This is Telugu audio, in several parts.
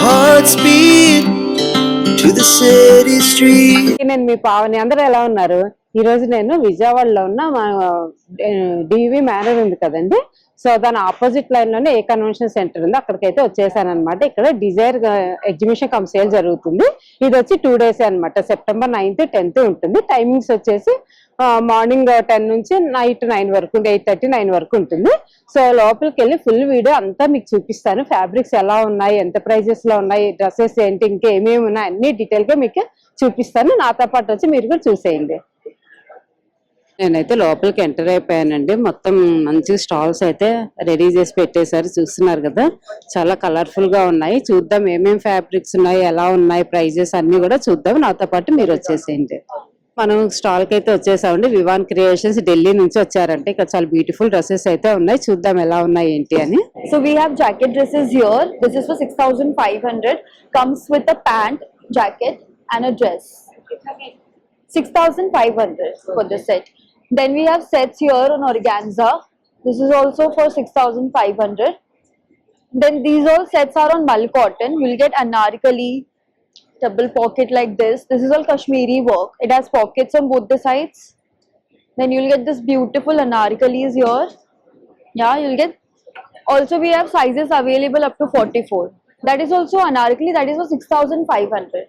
hearts beat to the city street. నేను మీ పావని, అందరూ ఎలా ఉన్నారు? ఈ రోజు నేను విజయవాడలో ఉన్న మా డివి మ్యానర్ ఉంది కదండి, సో దాని ఆపోజిట్ లైన్ లోనే ఏ కన్వెన్షన్ సెంటర్ ఉంది, అక్కడికైతే వచ్చేసాను అనమాట. ఇక్కడ డిజైర్ ఎగ్జిబిషన్ కమ్ సేల్ జరుగుతుంది. ఇది వచ్చి 2 days అనమాట. సెప్టెంబర్ 9th 10th ఉంటుంది. టైమింగ్స్ వచ్చేసి మార్నింగ్ 10 నుంచి నైట్ 9 వరకు, 8:30 9 వరకు ఉంటుంది. సో లోపలికి వెళ్ళి ఫుల్ వీడియో అంతా మీకు చూపిస్తాను. ఫ్యాబ్రిక్స్ ఎలా ఉన్నాయి, ఎంత ప్రైజెస్ లో ఉన్నాయి, డ్రెస్సెస్ ఏంటి, ఇంకా ఏమేమి ఉన్నాయి అన్ని డీటెయిల్ గా మీకు చూపిస్తాను. నాతో పాటు వచ్చి మీరు కూడా చూసేయండి. నేనైతే లోపలికి ఎంటర్ అయిపోయానండి. మొత్తం మంచి స్టాల్స్ అయితే రెడీ చేసి పెట్టేశారు, చూస్తున్నారు కదా. చాలా కలర్ఫుల్ గా ఉన్నాయి. చూద్దాం ఏమేమి ఫ్యాబ్రిక్స్ ఉన్నాయి, ఎలా ఉన్నాయి, ప్రైజెస్ అన్ని కూడా చూద్దాం. నాతో పాటు మీరు వచ్చేసేయండి. మనం స్టాల్ కి అయితే వచ్చేసామండి. వివాన్ క్రియేషన్స్ ఢిల్లీ నుంచి వచ్చారంటే. ఇక్కడ చాలా బ్యూటిఫుల్ డ్రెస్సెస్ అయితే ఉన్నాయి. చూద్దాం ఎలా ఉన్నాయి ఏంటి అని. So we have jacket dresses here. This is for 6,500. Comes with a pant, jacket and a dress. 6,500 for the set. Then we have sets here on organza. This is also for 6,500. Then these all sets are on mal cotton. You'll get anarkali, double pocket like this. This is all Kashmiri work. It has pockets on both the sides. Then you'll get this beautiful anarkalis here. Yeah, you'll get. Also we have sizes available up to 44. That is also anarkali. That is for 6,500.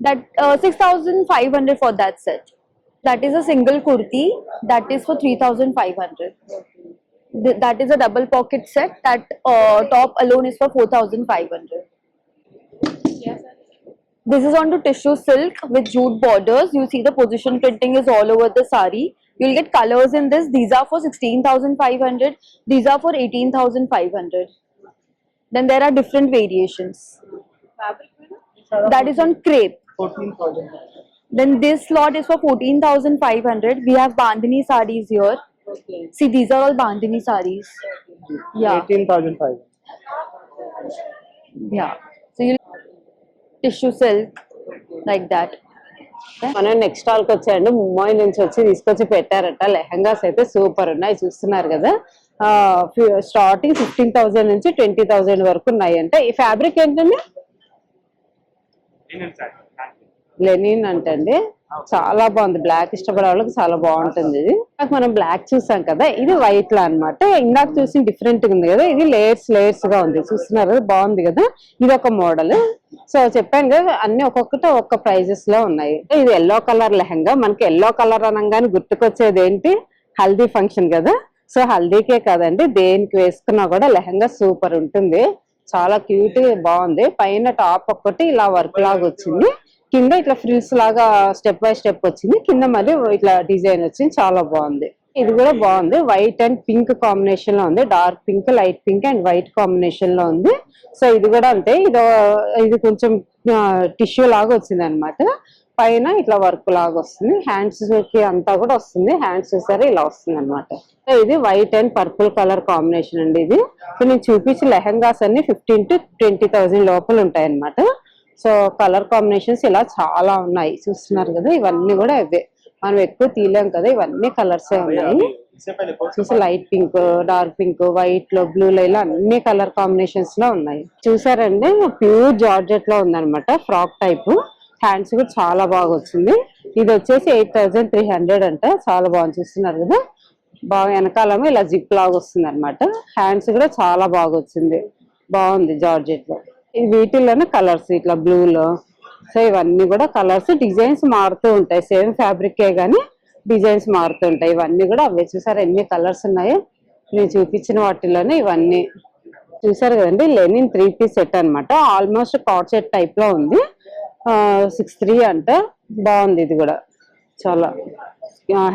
That 6,500 for that set. That is a single kurti. That is for 3,500. That is a double pocket set. That top alone is for 4,500. This is onto tissue silk with jute borders. You see the position printing is all over the sari. You'll get colors in this. These are for 16,500. These are for 18,500. Then there are different variations. That is on crepe. 14,000. Then this lot is for 14,500. We have bandhani sarees here. Okay. See, these are all bandhani sarees. Yeah. 18,500. Yeah. So you tissue silk like that. మనం నెక్స్ట్ స్టాల్ కి వచ్చాయండి. ముంబై నుంచి వచ్చి తీసుకొచ్చి పెట్టారట. లెహంగాస్ అయితే సూపర్ ఉన్నాయి, చూస్తున్నారు కదా. స్టార్టింగ్ 15,000 నుంచి 20,000 వరకు ఉన్నాయి. అంటే ఈ ఫ్యాబ్రిక్ ఏంటండి? లెనిన్ అంటండి. చాలా బాగుంది. బ్లాక్ ఇష్టపడే వాళ్ళకి చాలా బాగుంటుంది. ఇది మనం బ్లాక్ చూసాం కదా, ఇది వైట్ లా అనమాట. ఇందాక చూసి డిఫరెంట్ గా ఉంది కదా, ఇది లేయర్స్ లేయర్స్ గా ఉంది, చూస్తున్నారు కదా, బాగుంది కదా. ఇది ఒక మోడల్. సో చెప్పాను కదా, అన్ని ఒక్కొక్కటి ఒక్క ప్రైజెస్ లో ఉన్నాయి. ఇది ఎల్లో కలర్ లెహంగా. మనకి ఎల్లో కలర్ అనగానే గుర్తుకొచ్చేది ఏంటి? హల్దీ ఫంక్షన్ కదా. సో హల్దీకే కాదండి, దేనికి వేసుకున్నా కూడా లెహంగా సూపర్ ఉంటుంది. చాలా క్యూట్ బాగుంది. పైన టాప్ ఒక్కటి ఇలా వర్క్ లాగా వచ్చింది, కింద ఇట్లా ఫ్రిల్స్ లాగా స్టెప్ బై స్టెప్ వచ్చింది, కింద మరి ఇట్లా డిజైన్ వచ్చింది. చాలా బాగుంది. ఇది కూడా బాగుంది. వైట్ అండ్ పింక్ కాంబినేషన్ లో ఉంది. Dark pink, light pink and white combination లో ఉంది. సో ఇది కూడా అంతే. ఇది కొంచెం టిష్యూ లాగా వచ్చింది అనమాట. పైన ఇట్లా వర్క్ లాగా వస్తుంది. హ్యాండ్స్ కి అంతా కూడా వస్తుంది. హ్యాండ్స్ చూసారా ఇలా వస్తుంది అనమాట. ఇది white and purple colour combination అండి. ఇది సో నేను చూపించి లెహంగాస్ అన్ని 15,000 to 20,000 లోపల ఉంటాయి అనమాట. సో కలర్ కాంబినేషన్స్ ఇలా చాలా ఉన్నాయి, చూస్తున్నారు కదా. ఇవన్నీ కూడా ఇవే, మనం ఎక్కువ తీయలేం కదా. ఇవన్నీ కలర్స్ ఉన్నాయి. చూసి light pink, dark pink, white లో, బ్లూ లో ఇలా అన్ని కలర్ కాంబినేషన్స్ లో ఉన్నాయి. చూసారండి, ప్యూర్ జార్జెట్ లో ఉందన్నమాట. Frock type. హ్యాండ్స్ కూడా చాలా బాగా వచ్చింది. ఇది వచ్చేసి 8,300 అంట. చాలా బాగుంది, చూస్తున్నారు కదా. బాగా వెనకాలమో ఇలా జిప్ లాగా వస్తుంది అనమాట. హ్యాండ్స్ కూడా చాలా బాగా వచ్చింది, బాగుంది జార్జెట్ లో. వీటిల్లోనే కలర్స్ ఇట్లా బ్లూలో. సో ఇవన్నీ కూడా కలర్స్, డిజైన్స్ మారుతూ ఉంటాయి. సేమ్ ఫ్యాబ్రికే కానీ డిజైన్స్ మారుతూ ఉంటాయి. ఇవన్నీ కూడా అవే. చూసారు ఎన్ని కలర్స్ ఉన్నాయో. నేను చూపించిన వాటిలోనే ఇవన్నీ చూసారు కదండి. లెనిన్ 3 piece సెట్ అనమాట. ఆల్మోస్ట్ కార్డ్ సెట్ టైప్ లో ఉంది. 6,300 అంటే బాగుంది. ఇది కూడా చాలా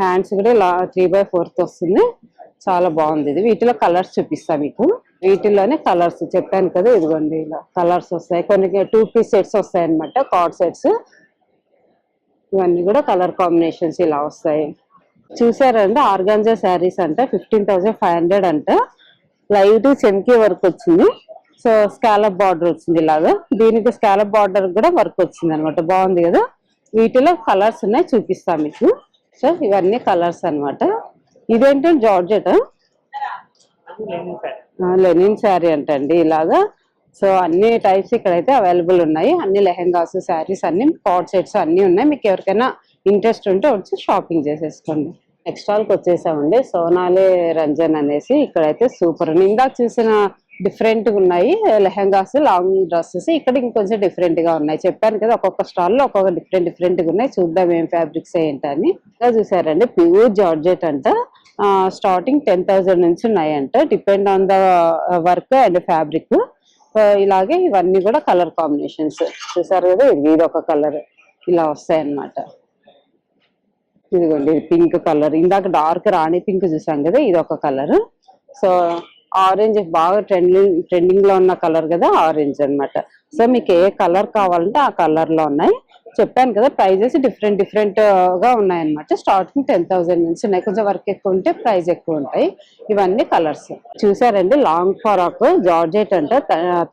హ్యాండ్స్ కూడా ఇలా 3/4 వస్తుంది. చాలా బాగుంది. ఇది వీటిలో కలర్స్ చూపిస్తా మీకు. వీటిలోనే కలర్స్ చెప్పాను కదా, ఇదిగోండి ఇలా కలర్స్ వస్తాయి. కొన్ని 2 piece సెట్స్ వస్తాయి అనమాట, కార్డ్ సెట్స్. ఇవన్నీ కూడా కలర్ కాంబినేషన్స్ ఇలా వస్తాయి. చూసారండి, ఆర్గాంజా శారీస్ అంట 15,500 అంట. లైట్ చెంకీ వర్క్ వచ్చింది. సో స్కాలప్ బార్డర్ వచ్చింది ఇలాగా. దీనికి స్కాలప్ బార్డర్ కూడా వర్క్ వచ్చింది అనమాట. బాగుంది కదా. వీటిలో కలర్స్ ఉన్నాయి, చూపిస్తాను మీకు. సో ఇవన్నీ కలర్స్ అనమాట. ఇదేంటంటే జార్జెట్ లెనిన్ శారీ అంటండి. ఇలాగా సో అన్ని టైప్స్ ఇక్కడైతే అవైలబుల్ ఉన్నాయి. అన్ని లెహెంగాస్, శారీస్, అన్ని కార్డ్ సెట్స్ అన్ని ఉన్నాయి. మీకు ఎవరికైనా ఇంట్రెస్ట్ ఉంటే వచ్చి షాపింగ్ చేసేసుకోండి. నెక్స్ట్ స్టాల్కి వచ్చేసామండి. సోనాలి రంజన్ అనేసి ఇక్కడైతే సూపర్ ఉంది. ఇందాక చూసిన డిఫరెంట్ గా ఉన్నాయి లెహెంగాస్, లాంగ్ డ్రెస్సెస్. ఇక్కడ ఇంకొంచెం డిఫరెంట్ గా ఉన్నాయి. చెప్పాను కదా, ఒక్కొక్క స్టాల్ లో ఒక్కొక్క డిఫరెంట్ గా ఉన్నాయి. చూద్దాం ఏం ఫ్యాబ్రిక్స్ ఏంటని. ఇంకా చూసారండి, ప్యూర్ జార్జెట్ అంట. స్టార్టింగ్ 10,000 నుంచి ఉన్నాయంట, depend on the work and fabric. ఇలాగే ఇవన్నీ కూడా కలర్ కాంబినేషన్స్ చూసారు కదా. ఇది ఒక కలర్ ఇలా వస్తాయి అన్నమాట. ఇదిగోండి, ఇది పింక్ కలర్. ఇందాక డార్క్ రాణి పింక్ చూసాం కదా, ఇది ఒక కలర్. సో ఆరెంజ్ బాగా ట్రెండింగ్ లో ఉన్న కలర్ కదా, ఆరెంజ్ అన్నమాట. సో మీకు ఏ కలర్ కావాలంటే ఆ కలర్ లో ఉన్నాయి. చెప్పాను కదా, ప్రైజెస్ డిఫరెంట్ గా ఉన్నాయి అన్నమాట. స్టార్టింగ్ 10,000 నుంచి ఉన్నాయి. కొంచెం వర్క్ ఎక్కువ ఉంటే ప్రైస్ ఎక్కువ ఉంటాయి. ఇవన్నీ కలర్స్ చూసారండి. లాంగ్ ఫ్రాక్ జార్జెట్ అంట,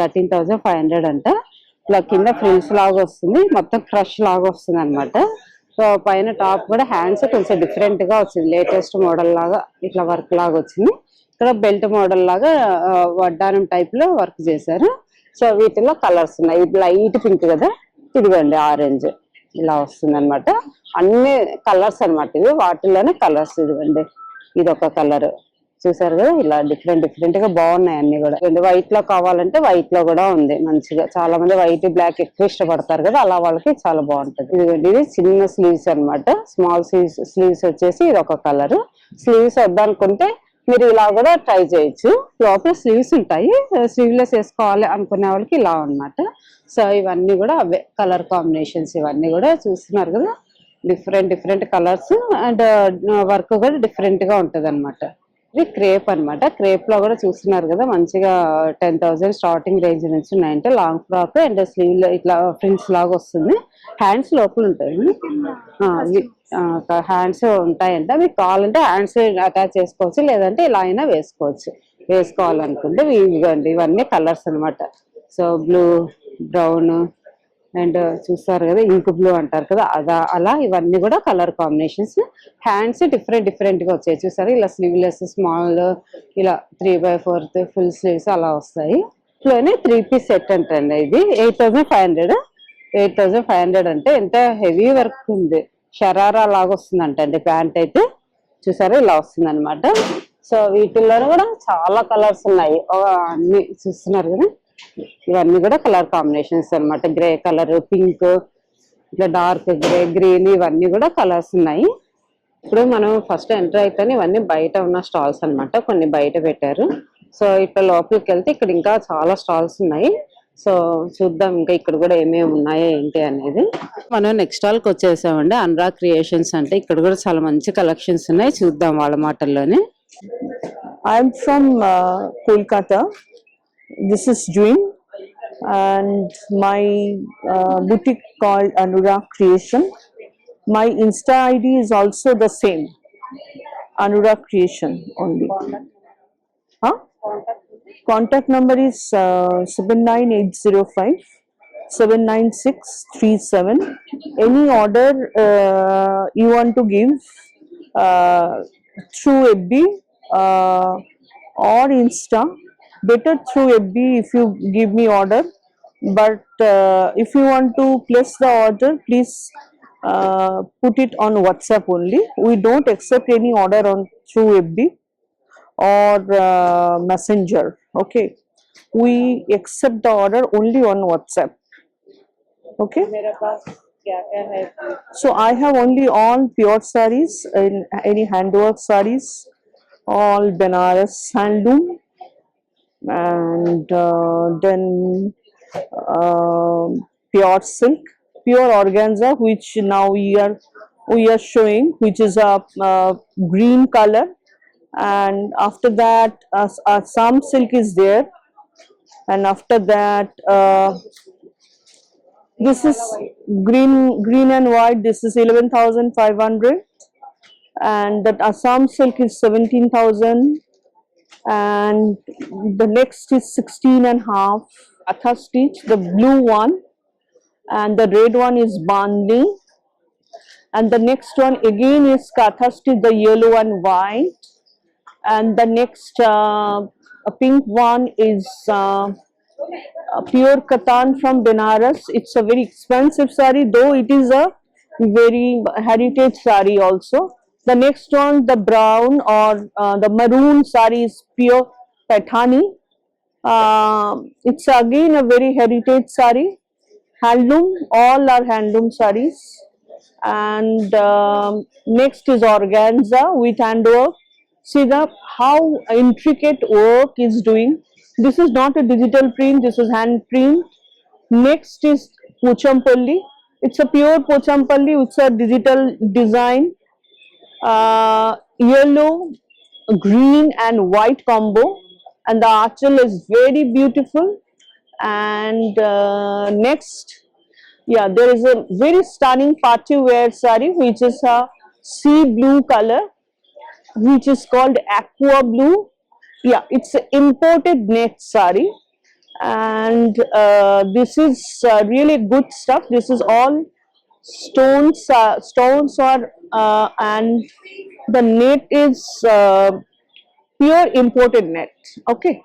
13,500 అంట. ఇలా కింద ఫ్రిల్స్ లాగా వస్తుంది, మొత్తం క్రష్ లాగా వస్తుంది అనమాట. సో పైన టాప్ కూడా హ్యాండ్స్ కొంచెం డిఫరెంట్ గా వచ్చింది, లేటెస్ట్ మోడల్ లాగా ఇట్లా వర్క్ లాగా వచ్చింది. ఇక్కడ బెల్ట్ మోడల్ లాగా వడ్డానం టైప్ లో వర్క్ చేశారు. సో వీటిలో కలర్స్ ఉన్నాయి. ఇది లైట్ పింక్ కదా, ఇదిగోండి ఆరెంజ్ ఇలా వస్తుంది అనమాట. అన్ని కలర్స్ అనమాట ఇవి, వాటిలోనే కలర్స్. ఇదిగోండి ఇది ఒక కలర్ చూసారు కదా, ఇలా డిఫరెంట్ గా బాగున్నాయి అన్ని కూడా. వైట్ లో కావాలంటే వైట్ లో కూడా ఉంది మంచిగా. చాలా మంది వైట్ బ్లాక్ ఎక్కువ ఇష్టపడతారు కదా, అలా వాళ్ళకి చాలా బాగుంటది. ఇదిగోండి ఇది చిన్న స్లీవ్స్ అన్నమాట. స్మాల్ స్లీవ్స్ వచ్చేసి ఇది ఒక కలర్. స్లీవ్స్ వద్దనుకుంటే మీరు ఇలా కూడా ట్రై చేయొచ్చు. లోపల స్లీవ్స్ ఉంటాయి, స్లీవ్లెస్ వేసుకోవాలి అనుకునే వాళ్ళకి ఇలా అన్నమాట. సో ఇవన్నీ కూడా అవే కలర్ కాంబినేషన్స్. ఇవన్నీ కూడా చూస్తున్నారు కదా, డిఫరెంట్ కలర్స్ అండ్ వర్క్ కూడా డిఫరెంట్ గా ఉంటది అనమాట. ఇది క్రేప్ అన్నమాట. క్రేప్ లో కూడా చూస్తున్నారు కదా, మంచిగా 10,000 స్టార్టింగ్ రేంజ్ నుంచి ఉన్నాయంటే. లాంగ్ ఫ్రాక్ అండ్ స్లీవ్ లో ఇట్లా ఫ్రిల్స్ లాగా వస్తుంది. హ్యాండ్స్ లోపల ఉంటాయి, హ్యాండ్స్ ఉంటాయంట. మీకు కావాలంటే హ్యాండ్స్ అటాచ్ చేసుకోవచ్చు, లేదంటే ఇలా అయినా వేసుకోవచ్చు. వేసుకోవాలనుకుంటే ఇవ్వండి, ఇవన్నీ కలర్స్ అన్నమాట. సో బ్లూ, బ్రౌన్ అండ్ చూస్తారు కదా ఇంక్ బ్లూ అంటారు కదా, అలా ఇవన్నీ కూడా కలర్ కాంబినేషన్స్. హ్యాండ్స్ డిఫరెంట్ గా వచ్చాయి చూసారు. ఇలా స్లీవ్లెస్, స్మాల్, ఇలా 3/4 ఫుల్ స్లీవ్స్ అలా వస్తాయి. ఇట్లోనే 3 పీస్ సెట్ అంటండి. ఇది 8,500 అంటే ఎంత హెవీ వర్క్ ఉంది. షరారా లాగా వస్తుంది అంటండి ప్యాంట్ అయితే. చూసారు ఇలా వస్తుంది అనమాట. సో వీటిల్లో కూడా చాలా కలర్స్ ఉన్నాయి, అన్ని చూస్తున్నారు కదా. ఇవన్నీ కూడా కలర్ కాంబినేషన్స్ అన్నమాట. గ్రే కలర్, పింక్, ఇట్లా డార్క్ గ్రే, గ్రీన్, ఇవన్నీ కూడా కలర్స్ ఉన్నాయి. ఇప్పుడు మనం ఫస్ట్ ఎంటర్ అయితేనే ఇవన్నీ బయట ఉన్న స్టాల్స్ అన్నమాట. కొన్ని బయట పెట్టారు. సో ఇట్లా లోపలికి వెళ్తే ఇక్కడ ఇంకా చాలా స్టాల్స్ ఉన్నాయి. సో చూద్దాం ఇంకా ఇక్కడ కూడా ఏమేమి ఉన్నాయో ఏంటి అనేది. మనం నెక్స్ట్ స్టాల్ కి వచ్చేసామండి. అనురాగ్ క్రియేషన్స్ అంటే ఇక్కడ కూడా చాలా మంచి కలెక్షన్స్ ఉన్నాయి. చూద్దాం వాళ్ళ మాటల్లోనే. I'm from Kolkata. This is June, and my boutique called Anurag Creation. My Insta ID is also the same, Anurag Creation only. Huh? Contact number is 79805 79637. Any order you want to give through FB or Insta, better through FB if you give me order. But if you want to place the order, please put it on WhatsApp only. We don't accept any order on through FB or Messenger. Okay, we accept the order only on WhatsApp. Okay. So I have only all pure sarees, any handwork sarees, all Benares handloom, and then pure silk, pure organza, which now we are showing, which is a green color, and after that some silk is there, and after that this is green and white. This is 11,500, and that Assam silk is 17,000, and the next is 16.5 Atha stitch, the blue one, and the red one is Bandi, and the next one again is Katha stitch, the yellow and white, and the next pink one is pure katan from Benares. It's a very expensive sari, though it is a very heritage sari also. The next one, the brown or the maroon sari is pure Paithani. It's again a very heritage sari. Handloom, all are handloom saris. And next is organza with handwork. See the how intricate work is doing. This is not a digital print, this is hand print. Next is Pochampalli. It's a pure Pochampalli, it's a digital design. Yellow, green and white combo, and the archel is very beautiful. And next, yeah, there is a very stunning party wear sari which is a sea blue color, which is called aqua blue. Yeah, it's an imported net sari, and this is really good stuff. This is all stones. Stones are and the net is pure imported net. Okay.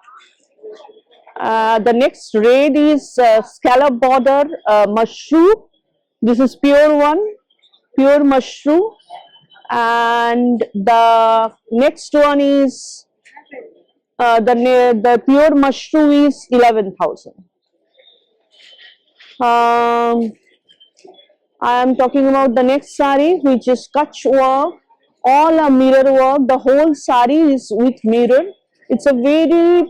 The next red is scallop border mushroom. This is pure one, pure mushroom. And the next one is the pure mushroom is 11,000. I am talking about the next sari, which is Kutch work, all are mirror work. The whole sari is with mirror. It's a very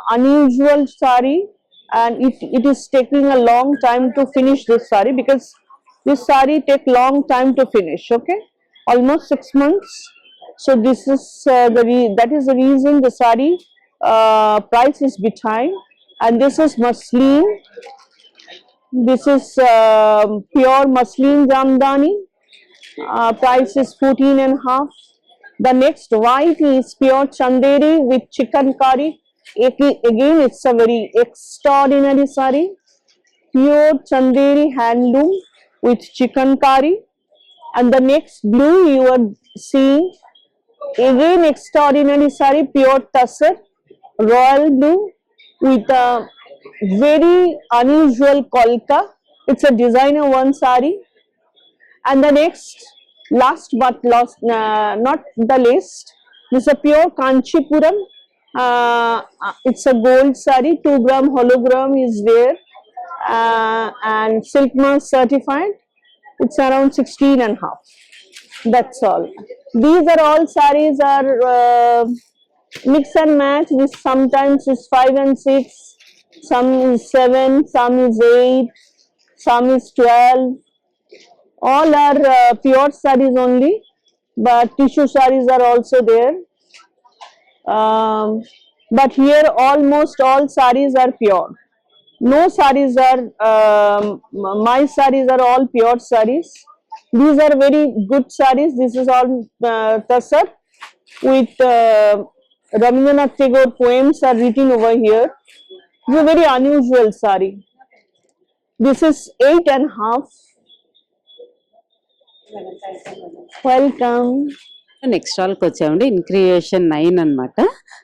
unusual sari, and it is taking a long time to finish this sari, because this sari take long time to finish. Okay, almost 6 months. So this is that is the reason the sari price is bit high. And this is muslin. This is pure muslin jamdani. Price is 14.5. The next white is pure chanderi with chicken curry. Again, it's a very extraordinary sari. Pure chanderi handloom with chicken curry. And the next blue you are seeing, again extraordinary sari, pure tussar, royal blue with a very unusual kolka. It's a designer one sari. And the next, last but not the least, this is a pure Kanchipuram. It's a gold sari, 2 gram hologram is there, and silk mask certified. It's around 16.5. That's all. These are all saris are mix and match. This sometimes is 5 and 6, some is 7, some is 8, some is 12. All are pure saris only, but tissue saris are also there. But here almost all saris are pure. No saris are, my saris are all pure saris. These are very good saris. This is all tussar with Rabindranath Tagore poems are written over here. It's a very unusual sari. This is 8.5. Welcome. Next స్టాల్కి వచ్చామండి, ఇన్ క్రియేషన్ 9 అన్నమాట.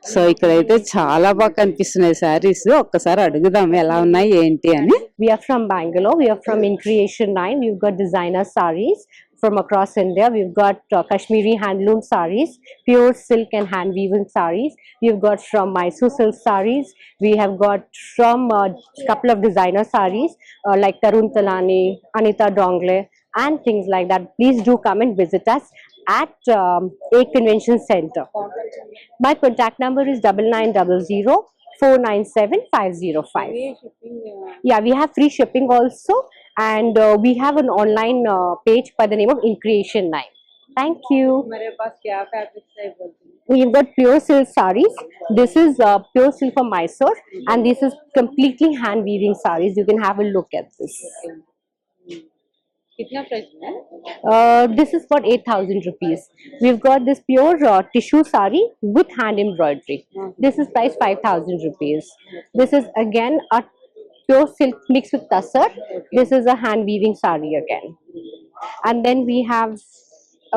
సో ఇక్కడైతే చాలా బాగా కనిపిస్తున్నాయి శారీస్. ఒక్కసారి అడుగుదాం ఎలా ఉన్నాయి ఏంటి అని. We are from Bangalore. We are from In Creation 9. We've got designer sarees from across India. We've got Kashmiri handloom sarees, pure silk and hand weaving sarees. We've got from Mysore silk sarees. We have got from a couple of designer sarees like Tarun Talani, Anita Dongle, and things like that. Please do come and visit us at A Convention Center. My contact number is 9900 497 505. Yeah, we have free shipping also, and we have an online page by the name of In Creation 9. Thank you. We've got pure silk sarees. This is pure silk from Mysore, and this is completely hand weaving sarees. You can have a look at this. This is for 8,000 rupees. We've got this pure tissue sari with hand embroidery. This is priced 5,000 rupees. This is again a pure silk mixed with tussar. This is a hand weaving sari again. And then we have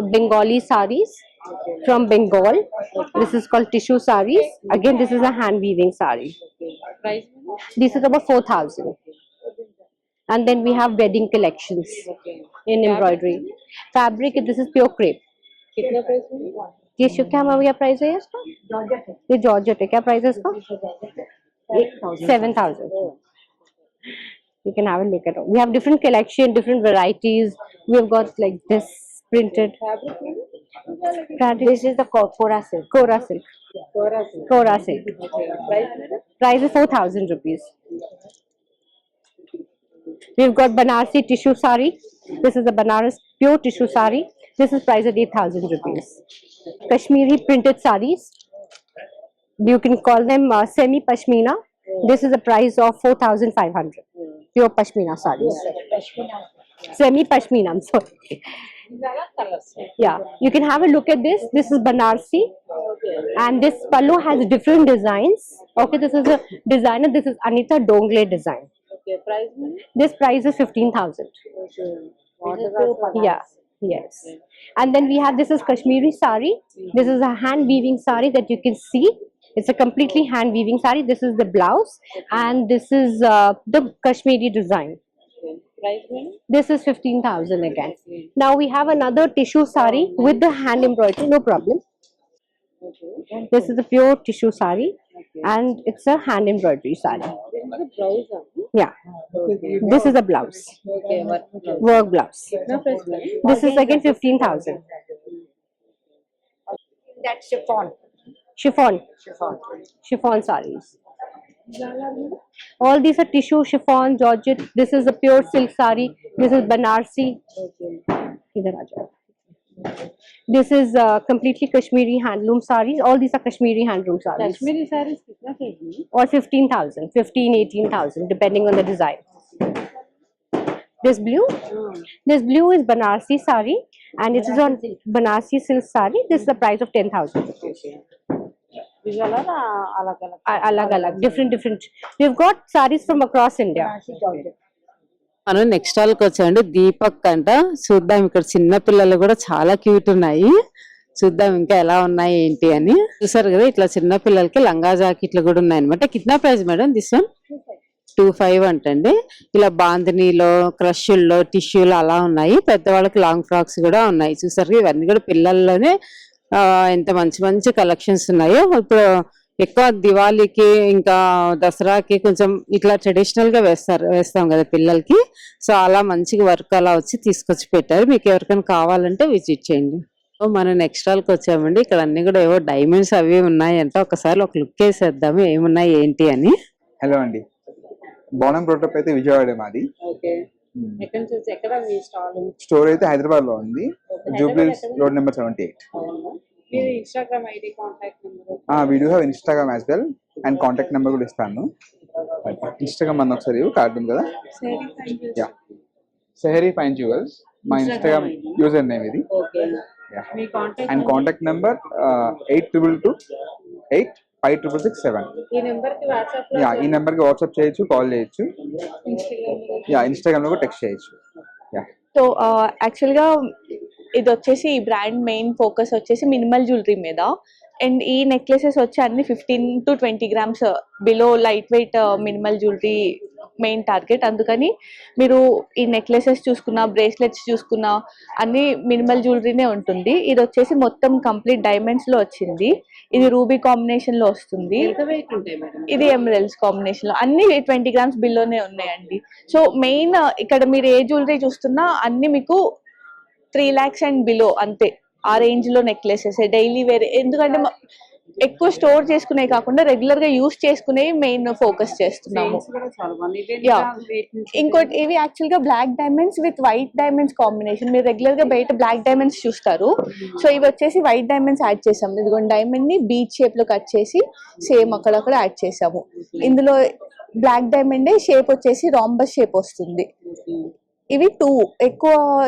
a Bengali saris. from Bengal. This is called tissue sarees. Again, this is a hand weaving saree. This is about 4,000. And then we have wedding collections in embroidery. Fabric, this is pure crepe. ये क्या क्या प्राइस है इसका? ये जॉर्जेट है, क्या प्राइस है इसका? 7,000. You can have a look at it. We have different collection, different varieties. We have got like this printed. This is the Kora silk. Kora silk. Kora silk. Price is 4,000 rupees. We've got Banarsi tissue sari. This is a Banaras pure tissue sari. This is priced at 8,000 rupees. Kashmiri printed saris. You can call them semi pashmina. This is a price of 4,500. Pure pashmina saris. Semi pashmina, I'm sorry. Yeah, you can have a look at this. This is Banarsi, and this pallu has different designs. Okay, this is a designer. This is Anita Dongle design. Okay, price? This price is 15,000. Yeah, yes. And then we have, this is Kashmiri sari. This is a hand weaving sari that you can see. It's a completely hand weaving sari. This is the blouse, and this is the Kashmiri design. This is 15,000 again. Now we have another tissue sari with the hand embroidery, no problem. This is a pure tissue sari, and it's a hand embroidery sari. Yeah, this is a blouse, work blouse. This is again 15,000. That's chiffon. Chiffon saris. All these are tissue, chiffon, georgette. This is a pure silk sari. This is Banarsi. This is completely Kashmiri handloom saris. All these are Kashmiri handloom saris. Kashmiri sarees kitna kg? Or 15,000, 18,000 depending on the design. This blue is Banarsi sari, and it is on Banarsi silk sari. This is the price of 10,000 rupees. Alag, different. We've got saris from across India. మనం నెక్స్ట్ స్టాల్ కి వచ్చామండి. దీపక్ అంట. చూద్దాం, ఇక్కడ చిన్న పిల్లలు కూడా చాలా క్యూట్ ఉన్నాయి. చూద్దాం ఇంకా ఎలా ఉన్నాయి ఏంటి అని. చూసారు కదా, ఇట్లా చిన్న పిల్లలకి లంగా జాకెట్లు కూడా ఉన్నాయి అనమాట. కిतना ప్రైస్ మేడం దిస్ వన్? 2,500 అంటండి. ఇలా బాందినీలో, క్రష్ల్లో, టిష్యూలు అలా ఉన్నాయి. పెద్దవాళ్ళకి లాంగ్ ఫ్రాక్స్ కూడా ఉన్నాయి. చూసారు, ఇవన్నీ కూడా పిల్లల్లోనే ఎంత మంచి మంచి కలెక్షన్స్ ఉన్నాయో. ఇప్పుడు ఎక్కువ దివాళీకి ఇంకా దసరాకి కొంచెం ఇట్లా ట్రెడిషనల్ గా వేస్తాం కదా పిల్లలకి. సో అలా మంచిగా వర్క్ అలా వచ్చి తీసుకొచ్చి పెట్టారు. మీకు ఎవరికైనా కావాలంటే విజిట్ చేయండి. మనం నెక్స్ట్ స్టాల్ కి వచ్చామండి. ఇక్కడ అన్ని కూడా ఏవో డైమండ్స్ అవి ఉన్నాయంటే ఒకసారి ఒక లుక్ వేసేద్దాము ఏమున్నాయి ఏంటి అని. హలో అండి, బోనం ప్రోటోప్ అయితే విజయవాడ మాది. ఎక్కడ మీ స్టాల్? స్టోర్ అయితే హైదరాబాద్ లో ఉంది, Jubilee road number 78. Instagram ID, contact number? We do have Instagram as well, and contact number కూడా ఇస్తాను. ఇన్స్టాగ్రామ్ అన్న ఒకసారి కార్డు ఉంది కదా, యా, సెహరీ ఫైన్ జ్యువెల్స్ మా ఇన్స్టాగ్రామ్ యూజర్ నేమ్ ఇది. And contact number 8222856667. ఈ నెంబర్ కి వాట్సాప్ చేయొచ్చు, కాల్ చేయొచ్చు, యా, ఇన్స్టాగ్రామ్ లో కూడా టెక్స్ట్ చేయొచ్చు. యా. సో యాక్చువల్గా ఇది వచ్చేసి ఈ బ్రాండ్ మెయిన్ ఫోకస్ వచ్చేసి మినిమల్ జ్యువెలరీ మీద. అండ్ ఈ నెక్లెసెస్ వచ్చి అన్ని 15 to 20 grams below light weight minimal jewellery main target. అందుకని మీరు ఈ నెక్లెసెస్ చూసుకున్నా, బ్రేస్లెట్స్ చూసుకున్నా అన్ని మినిమల్ జ్యువెలరీనే ఉంటుంది. ఇది వచ్చేసి మొత్తం కంప్లీట్ డైమండ్స్ లో వచ్చింది. ఇది రూబీ కాంబినేషన్ లో వస్తుంది. ఇది ఎమరల్డ్స్ కాంబినేషన్ లో, అన్ని 20 grams బిలోనే ఉన్నాయండి. సో మెయిన్ ఇక్కడ మీరు ఏ జ్యువెలరీ చూస్తున్నా అన్ని మీకు 3 lakhs అండ్ బిలో, అంతే. ఆ రేంజ్ లో నెక్లెసెస్ డైలీ వేర్. ఎందుకంటే ఎక్కువ స్టోర్ చేసుకునే కాకుండా రెగ్యులర్ గా యూస్ చేసుకునే మెయిన్ ఫోకస్ చేస్తున్నాము. ఇంకోటి, ఇవి యాక్చువల్ గా black diamonds with white diamonds combination. మీరు రెగ్యులర్ గా బయట బ్లాక్ డైమండ్స్ చూస్తారు, సో ఇవి వచ్చేసి వైట్ డైమండ్స్ యాడ్ చేసాము. ఇదిగోండి, డైమండ్ ని బీచ్ షేప్ లో కట్ చేసి సేమ్ అక్కడక్కడ యాడ్ చేసాము. ఇందులో బ్లాక్ డైమండ్ షేప్ వచ్చేసి రాంబస్ షేప్ వస్తుంది. ఇవి 2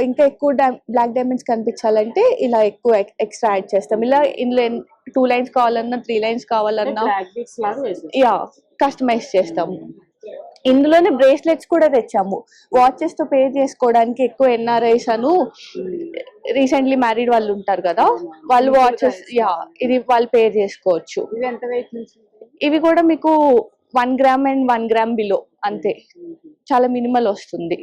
ఇంకా ఎక్కువ బ్లాక్ డైమండ్స్ కనిపించాలంటే ఇలా ఎక్కువ ఎక్స్ట్రా యాడ్ చేస్తాం. ఇలా ఇందులో 2 lines కావాలన్నా, 3 lines కావాలన్నా, యా, కస్టమైజ్ చేస్తాము. ఇందులోనే బ్రేస్లెట్స్ కూడా తెచ్చాము. వాచెస్ తో పేర్ చేసుకోవడానికి ఎక్కువ ఎన్ఆర్ఐస్ అను రీసెంట్లీ మ్యారీడ్ వాళ్ళు ఉంటారు కదా, వాళ్ళు వాచెస్ ఇది వాళ్ళు పేర్ చేసుకోవచ్చు. ఇవి కూడా మీకు 1 గ్రామ్ అండ్ 1 గ్రామ్ బిలో అంతే, చాలా మినిమల్ వస్తుంది.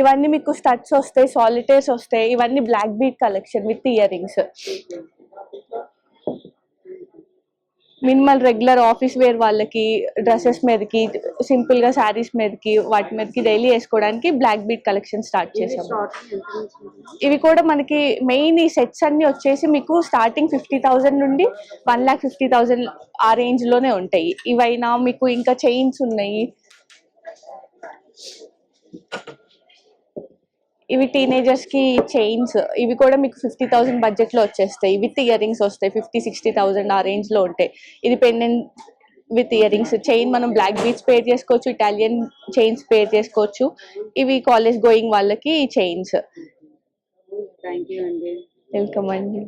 ఇవన్నీ మీకు స్టడ్స్ వస్తాయి, సాలిటైర్స్ వస్తాయి. ఇవన్నీ black bead collection with ear rings. Minimal regular office wear వాళ్ళకి, డ్రెస్సెస్ మీదకి, సింపుల్ గా శారీస్ మీదకి, వాటి మీదకి డైలీ వేసుకోవడానికి బ్లాక్ బీట్ కలెక్షన్ స్టార్ట్ చేసాము. ఇవి కూడా మనకి మెయిన్ ఈ సెట్స్ అన్ని వచ్చేసి మీకు స్టార్టింగ్ 50,000 నుండి 1,50,000 ఆ రేంజ్ లోనే ఉంటాయి. ఇవైనా మీకు ఇంకా చైన్స్ ఉన్నాయి. ఇవి టీనేజర్స్ కి చైన్స్, ఇవి కూడా మీకు 50,000 బడ్జెట్ లో వచ్చేస్తాయి. విత్ ఇయర్ రింగ్స్ వస్తాయి, 50,000-60,000 ఆ రేంజ్ లో ఉంటాయి. ఇది pendant with ear rings. Chain మనం బ్లాక్ బీట్స్ పేర్ చేసుకోవచ్చు, ఇటాలియన్ చైన్స్ పేర్ చేసుకోవచ్చు. ఇవి కాలేజ్ గోయింగ్ వాళ్ళకి చైన్స్. వెల్కమ్ అండి.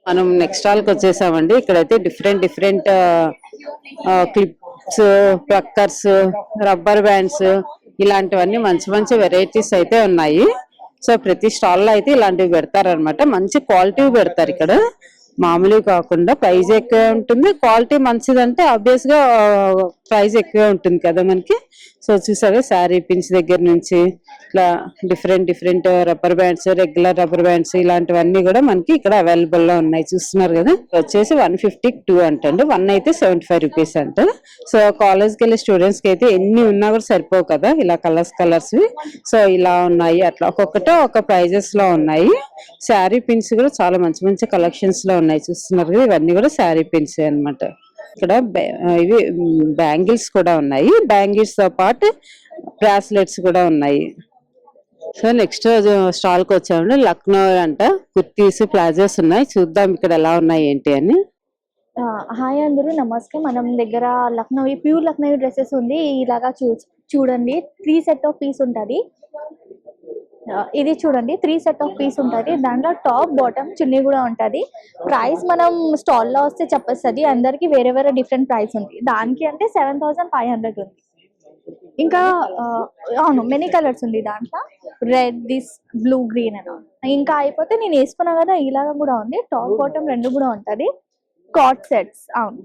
మనం నెక్స్ట్ స్టాల్ కి వచ్చేసామండి. ఇక్కడైతే different clips, pluckers, rubber bands ఇలాంటివన్నీ మంచి మంచి వెరైటీస్ అయితే ఉన్నాయి. సో ప్రతి స్టాల్ లో అయితే ఇలాంటివి పెడతారనమాట. మంచి క్వాలిటీ పెడతారు ఇక్కడ, మామూలుగా కాకుండా. ప్రైస్ ఎక్కువ ఉంటుంది, క్వాలిటీ మంచిదంటే ఆబ్వియస్ గా ప్రైస్ ఎక్కువ ఉంటుంది కదా మనకి. సో చూసారా, శారీ పిన్స్ దగ్గర నుంచి ఇట్లా different rubber bands, regular rubber bands ఇలాంటివన్నీ కూడా మనకి ఇక్కడ అవైలబుల్ లో ఉన్నాయి. చూస్తున్నారు కదా, వచ్చేసి 150 అంటండి. 1 అయితే 75 రూపీస్ అంట. సో కాలేజ్కి వెళ్ళే స్టూడెంట్స్ కి అయితే ఎన్ని ఉన్నా కూడా సరిపోవు కదా, ఇలా కలర్స్. సో ఇలా ఉన్నాయి, అట్లా ఒక్కొక్కటి ఒక ప్రైజెస్ లో ఉన్నాయి. శారీ పిన్స్ కూడా చాలా మంచి కలెక్షన్స్ లో ఉన్నాయి. చూస్తున్నారు కదా, ఇవన్నీ కూడా శారీ పిన్స్ అన్నమాట. ఇక్కడ ఇవి బ్యాంగిల్స్ కూడా ఉన్నాయి. బ్యాంగిల్స్ తో పాటు బ్రాస్లెట్స్ కూడా ఉన్నాయి. సో నెక్స్ట్ స్టాల్ కి వచ్చామండి. లక్నో అంట కుర్తీస్, ప్లాజోస్ ఉన్నాయి. చూద్దాం ఇక్కడ ఎలా ఉన్నాయి ఏంటి అని. హాయ్ అందరూ, నమస్తే. మనం దగ్గర లక్నోవి ప్యూర్ లక్నోవి డ్రెస్సెస్ ఉంది. ఇలాగా చూడండి, 3 సెట్ ఆఫ్ పీస్ ఉంటుంది. ఇది చూడండి, 3 సెట్ ఆఫ్ పీస్ ఉంటుంది. దాంట్లో టాప్, బాటమ్, చున్నీ కూడా ఉంటుంది. ప్రైస్ మనం స్టాల్లో వస్తే చెప్పేస్తుంది, అందరికి వేరే డిఫరెంట్ ప్రైస్ ఉంది. దానికి అంటే 7,500 ఉంది. ఇంకా అవును, మెనీ కలర్స్ ఉంది దాంట్లో. రెడ్, దిస్ బ్లూ, గ్రీన్ అని. ఇంకా అయిపోతే నేను వేసుకున్నా కదా, ఇలాగా కూడా ఉంది. టాప్, బాటమ్ 2 కూడా ఉంటుంది. కార్డ్ సెట్స్, అవును,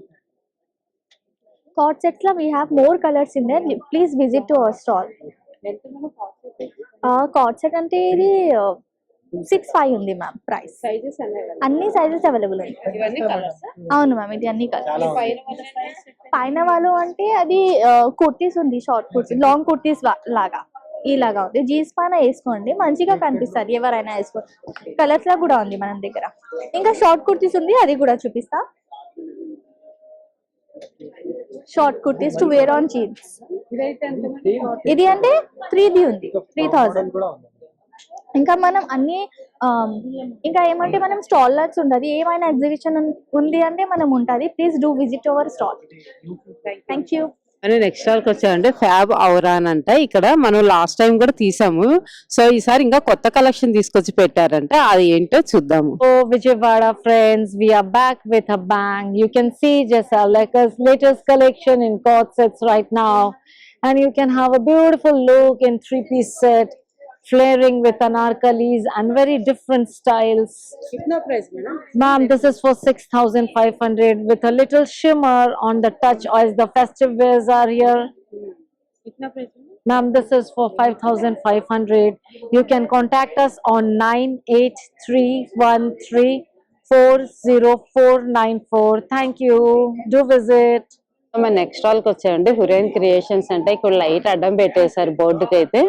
కార్డ్ సెట్స్ లో we have more colours in there. Please visit to our stall. Card set అంటే ఇది 6,500 ఉంది మ్యామ్ ప్రైస్. అన్ని సైజెస్ అవైలబుల్ ఉంది. అవును మ్యామ్, ఇది అన్ని కలర్స్. పైన వాళ్ళు అంటే అది కుర్తీస్ ఉంది, షార్ట్ కుర్తీస్, లాంగ్ కుర్తీస్ లాగా ఇలాగా ఉంది. జీన్స్ పైన వేసుకోండి, మంచిగా కనిపిస్తుంది, ఎవరైనా వేసుకోండి. కలర్స్ లా కూడా ఉంది మన దగ్గర. ఇంకా షార్ట్ కుర్తీస్ ఉంది, అది కూడా చూపిస్తా. Short kurtis to wear on jeans. ఇది అంటే 3D ఉంది, 3,000. ఇంకా మనం అన్ని ఇంకా ఏమంటే మనం స్టాల్లర్స్ ఉండదు, ఏమైనా ఎగ్జిబిషన్ ఉంది అంటే మనం ఉంటుంది. Please do visit our stall. Thank you. అని నెక్స్ట్ స్టాల్ కి వచ్చామంటే ఫ్యాబ్ ఔరాన్ అంట. ఇక్కడ మనం లాస్ట్ టైం కూడా తీసాము. సో ఈసారి ఇంకా కొత్త కలెక్షన్ తీసుకొచ్చి పెట్టారంట, అది ఏంటో చూద్దాము. Oh, Vijayawada friends, we are back with a bang. You can see just our latest collection in cord sets right now, and you can have a beautiful look in 3-piece set, flaring with anarkalis and very different styles. Ma'am, this is for 6,500 with a little shimmer on the touch as the festive wears are here. Ma'am, this is for 5,500. You can contact us on 9831340494. Thank you. Do visit. మన నెక్స్ట్ స్టాల్ కి వచ్చామండి. హురేన్ క్రియేషన్స్ అంటే ఇక్కడ లైట్ అడ్డం పెట్టేశారు బోర్డుకి అయితే.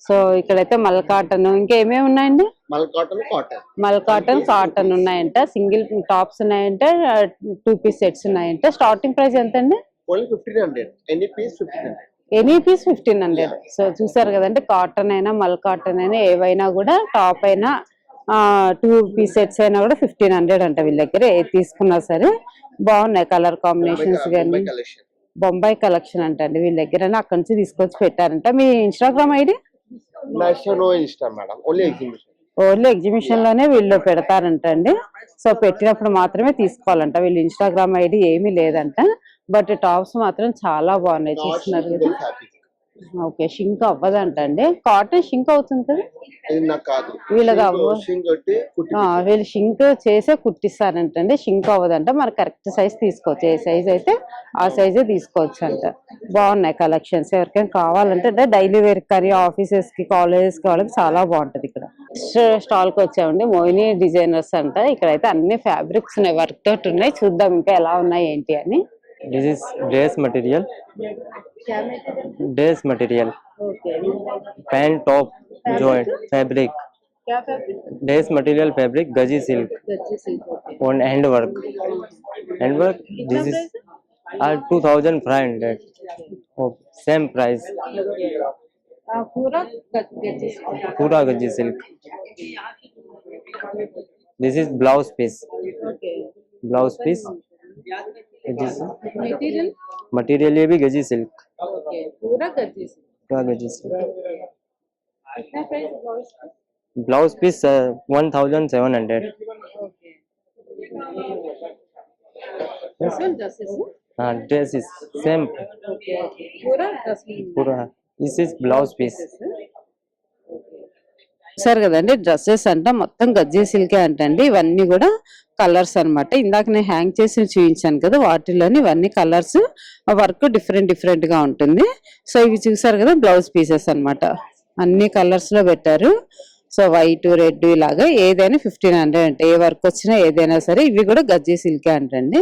సో ఇక్కడైతే మల్ కాటన్, ఇంకా ఏమేమి ఉన్నాయండి? మల్ కాటన్ ఉన్నాయంట. సింగిల్ టాప్స్ ఉన్నాయంట, 2-piece సెట్స్ ఉన్నాయంట. స్టార్టింగ్ ప్రైస్ ఎంత అండి? 1,500. Any piece 1,500. సో చూసారు కదండి, కాటన్ అయినా మల్ కాటన్ అయినా ఏవైనా కూడా, టాప్ అయినా 2-piece సెట్స్ అయినా కూడా 1,500 అంట వీళ్ళ దగ్గర. ఏది తీసుకున్నా సరే బాగున్నాయి కలర్ కాంబినేషన్స్ కానీ. బొంబాయి కలెక్షన్ అంట అండి వీళ్ళ దగ్గర, అక్కడి నుంచి తీసుకొచ్చి పెట్టారంట. మీ Instagram ID? No Insta, madam. Only exhibition. Only exhibition లోనే వీళ్ళు పెడతారంటండి. సో పెట్టినప్పుడు మాత్రమే తీసుకోవాలంట. వీళ్ళు ఇన్స్టాగ్రామ్ ఐడి ఏమీ లేదంట. బట్ టాప్స్ మాత్రం చాలా బాగున్నాయి, చూస్తున్నారు కదా. ఓకే, షింక్ అవ్వదంట అండి. కాటన్ షింక్ అవుతుంది కదా వీళ్ళకి వీళ్ళు షింక్ చేసే కుట్టిస్తారంటండి. షింక్ అవ్వదంట. మరి కరెక్ట్ సైజ్ తీసుకోవచ్చు, ఏ సైజ్ అయితే ఆ సైజే తీసుకోవచ్చు అంట. బాగున్నాయి కలెక్షన్స్. ఎవరికైనా కావాలంటే అంటే డైలీ వేర్ కానీ ఆఫీసెస్ కి కాలేజెస్ కి వాళ్ళకి చాలా బాగుంటది. ఇక్కడ స్టాల్ కి వచ్చామండి. మోహిని డిజైనర్స్ అంట. ఇక్కడైతే అన్ని ఫ్యాబ్రిక్స్ ఉన్నాయి, వర్క్ తోటి ఉన్నాయి. చూద్దాం ఇంకా ఎలా ఉన్నాయి ఏంటి అని. This is dress material. Dress material. Pant top joint fabric. Dress material fabric gaji silk. On hand work. Hand work. This is 2,500. Oh, same price. Pura gaji silk. This is blouse piece. Blouse piece. Material ये भी गजी सिल्क, पूरा गजी सिल्क। Blouse piece 1,700। हाँ, ड्रेस इज सेम पूरा। This is blouse piece. చూసారు కదండి, డ్రెస్సెస్ అంటే మొత్తం గజ్జీ సిల్కే అంటండి. ఇవన్నీ కూడా కలర్స్ అన్నమాట. ఇందాక నేను హ్యాంగ్ చేసి చూపించాను కదా, వాటిలోని ఇవన్నీ కలర్స్, వర్క్ డిఫరెంట్ గా ఉంటుంది. సో ఇవి చూసారు కదా బ్లౌజ్ పీసెస్ అన్నమాట. అన్ని కలర్స్ లో పెట్టారు. సో వైట్, రెడ్ ఇలాగా ఏదైనా 1,500 అంటే ఏ వర్క్ వచ్చినా ఏదైనా సరే ఇవి కూడా గజ్జీ సిల్కే అంటండి.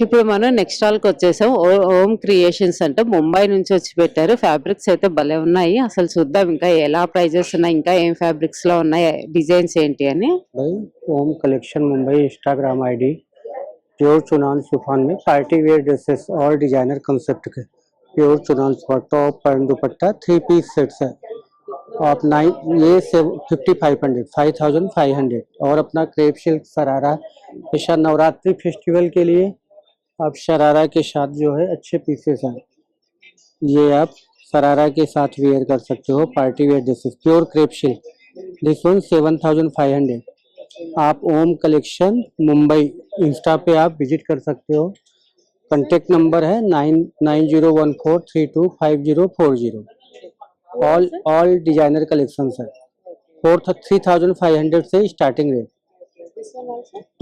ఇప్పుడు మనం నెక్స్ట్ స్టాల్ కి వచ్చేసాం. ఓం క్రియేషన్స్ అంటే ముంబై నుంచి వచ్చి పెట్టారు. ఫ్యాబ్రిక్స్ అయితే భలే ఉన్నాయి. అసలు చూద్దాం ఇంకా ఎలా ప్రైజెస్ ఉన్నాయి, ఇంకా ఏం ఫ్యాబ్రిక్స్ లో ఉన్నాయి, డిజైన్స్ ఏంటి అని. ओम collection Mumbai Instagram ID pure चुनान शिफॉन में पार्टी वेयर ड्रेसेस और डिजाइनर कंसेप्ट के प्योर चुनान शिफॉन टॉप पैंट दुपट्टा 3 पीस सेट्स है। आप 5,500 और अपना क्रेप सिल्क शरारा पेशा नवरात्रि फेस्टिवल के लिए आप शरारा के साथ जो है अच्छे पीसेस हैं, ये आप शरारा के साथ वेयर कर सकते हो। Party wear dresses pure crepe silk, this one 7,500। आप ओम कलेक्शन मुंबई इंस्टा पे आप विजिट कर सकते हो। कॉन्टेक्ट नंबर है 9901432540। ऑल डिजाइनर कलेक्शंस है। 3,500 से starting rate,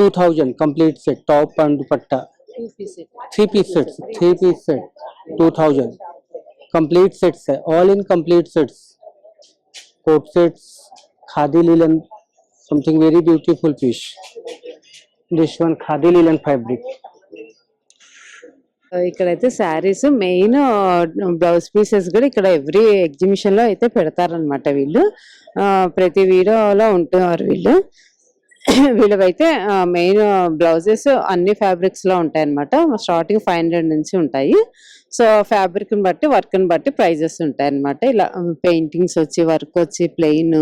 2,000 complete set top and dupatta 3 piece set 2,000 complete sets है। All in complete sets, coat sets, khadi linen, something very beautiful piece. This one khadi lilan fabric. ఇక్కడైతే శారీస్ మెయిన్ బ్లౌజ్ పీసెస్ కూడా ఇక్కడ ఎవ్రీ ఎగ్జిబిషన్ లో అయితే పెడతారనమాట. వీళ్ళు ప్రతి వీడియోలో ఉంటున్నారు వీళ్ళు. వీళ్ళవైతే మెయిన్ బ్లౌజెస్ అన్ని ఫ్యాబ్రిక్స్ లో ఉంటాయి అనమాట. స్టార్టింగ్ 500 నుంచి ఉంటాయి. సో ఫ్యాబ్రిక్ ని బట్టి, వర్క్ ని బట్టి ప్రైజెస్ ఉంటాయి అనమాట. ఇలా పెయింటింగ్స్ వచ్చి, వర్క్ వచ్చి, ప్లెయిన్,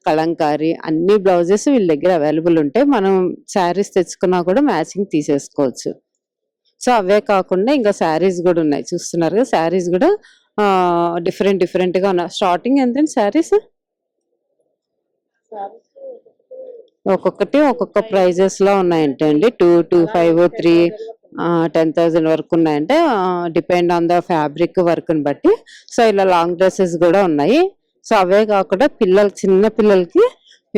కలంకారీ అన్ని బ్లౌజెస్ వీళ్ళ దగ్గర అవైలబుల్ ఉంటాయి. మనం శారీస్ తెచ్చుకున్నా కూడా మ్యాచింగ్ తీసేసుకోవచ్చు. సో అవే కాకుండా ఇంకా శారీస్ కూడా ఉన్నాయి, చూస్తున్నారు కదా. శారీస్ కూడా డిఫరెంట్ గా ఉన్నాయి. స్టార్టింగ్ ఎంత శారీస్? ఒక్కొక్కటి ఒక్కొక్క ప్రైజెస్ లో ఉన్నాయంటే అండి. 2, 2,500, 3, 10,000 వరకు ఉన్నాయంటే depend on the fabric, work ని బట్టి. సో ఇలా లాంగ్ డ్రెస్సెస్ కూడా ఉన్నాయి. సో అవే కాకుండా చిన్న పిల్లలకి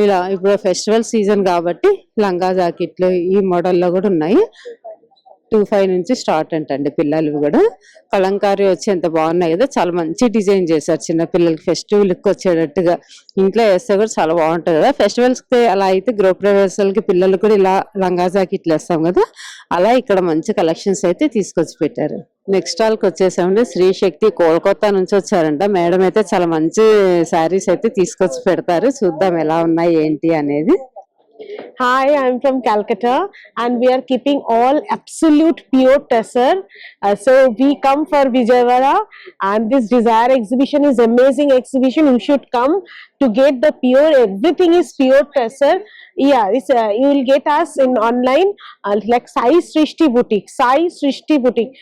ఇలా ఇప్పుడు ఫెస్టివల్ సీజన్ కాబట్టి లంగా జాకెట్లు ఈ మోడల్లో కూడా ఉన్నాయి. 2,500 నుంచి స్టార్ట్ అంటండి పిల్లలు కూడా. కలంకారీ వచ్చి ఎంత బాగున్నాయి కదా, చాలా మంచి డిజైన్ చేశారు. చిన్న పిల్లలకి ఫెస్టివల్ కి వచ్చేటట్టుగా ఇంట్లో వేస్తే కూడా చాలా బాగుంటుంది కదా. ఫెస్టివల్స్ కి అలా అయితే గృహప్రవేశాలకి పిల్లలు కూడా ఇలా లంగా జాకెట్లు వేస్తాం కదా, అలా ఇక్కడ మంచి కలెక్షన్స్ అయితే తీసుకొచ్చి పెట్టారు. నెక్స్ట్ స్టాల్ కి వచ్చేసామండి. శ్రీ శక్తి కోల్కతా నుంచి వచ్చారంట. మేడం అయితే చాలా మంచి శారీస్ అయితే తీసుకొచ్చి పెడతారు. చూద్దాం ఎలా ఉన్నాయి ఏంటి అనేది. Hi, I'm from Calcutta and we are keeping all absolute pure tesser. So we come for Vijayawada and this Desire exhibition is amazing exhibition. You should come. to get the pure, everything is pure tussar. Yeah, it's you will get us in online like Sai Srishti Boutique, Sai Srishti Boutique,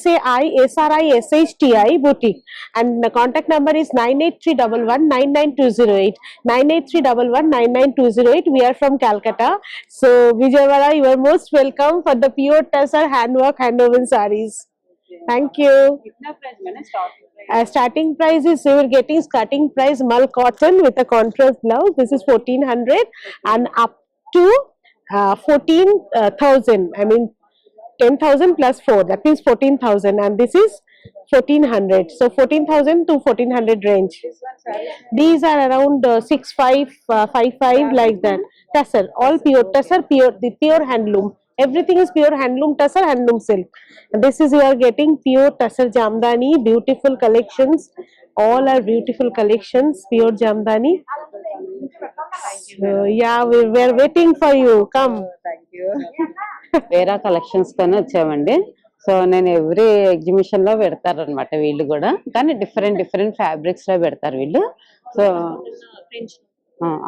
SAISRISHTI Boutique, and the contact number is 98311 98311 We are from Calcutta, so Vijayawada, you are most welcome for the pure tussar handwork handwoven sarees. Thank you. Starting price is, you are getting starting price mal cotton with a contrast blouse. This is 1400 and up to 14,000. I mean 10,000 plus 4, that means 14,000, and this is 1400. So 14,000 to 1400 range. These are around 6555 like that. Tussar, all pure tussar, the pure handloom. Everything is pure handloom tussar, handloom silk. And this is, you are getting pure tussar jamdani, beautiful collections. All are beautiful collections, pure jamdani. So yeah, we are waiting for you. Come. వేరే కలెక్షన్స్ కానీ వచ్చామండి. సో నేను ఎవ్రీ ఎగ్జిబిషన్ లో పెడతారు అనమాట వీళ్ళు కూడా, కానీ డిఫరెంట్ ఫ్యాబ్రిక్స్ లో పెడతారు వీళ్ళు. సో